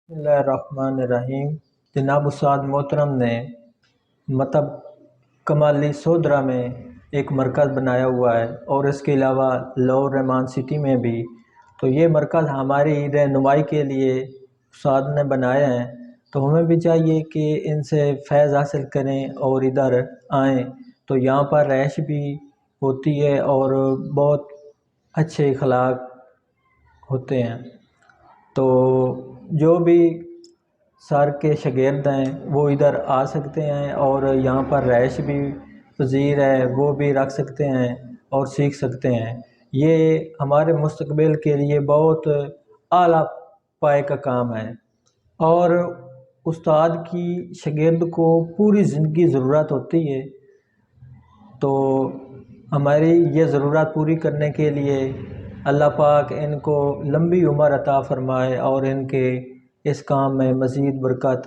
बिस्मिल्लाहिर्रहमानिर्रहीम। जनाब उस्ताद मोहतरम ने मतब कमाली सोदरा में एक मरकज़ बनाया हुआ है और इसके अलावा लाहौर रहमान सिटी में भी। तो ये मरकज़ हमारी रहनुमाई के लिए उस्ताद ने बनाया है, तो हमें भी चाहिए कि इनसे फैज़ हासिल करें और इधर आएँ। तो यहाँ पर रहाइश भी होती है और बहुत अच्छे अखलाक होते हैं। तो जो भी सर के शागिर्द हैं वो इधर आ सकते हैं और यहाँ पर रहाइश भी पज़ीर है, वो भी रख सकते हैं और सीख सकते हैं। ये हमारे मुस्तक़बिल के लिए बहुत आला पाए का काम है और उस्ताद की शागिर्द को पूरी ज़िंदगी ज़रूरत होती है। तो हमारी ये ज़रूरत पूरी करने के लिए अल्लाह पाक इनको लंबी उम्र अता फ़रमाए और इनके इस काम में मज़ीद बरकत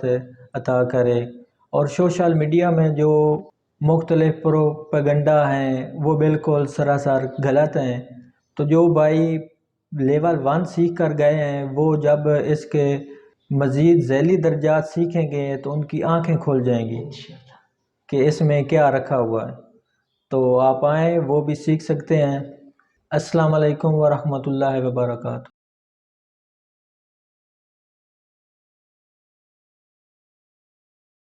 अता करे। और सोशल मीडिया में जो मुख्तलिफ़ प्रोपेगेंडा हैं वो बिल्कुल सरासर गलत हैं। तो जो भाई लेवल 1 सीख कर गए हैं वो जब इसके मज़ीद ज़ैली दर्जात सीखेंगे तो उनकी आंखें खुल जाएंगी कि इसमें क्या रखा हुआ है। तो आप आएँ, वो भी सीख सकते हैं। अस्सलाम वालेकुम व रहमतुल्लाहि व बरकातहू।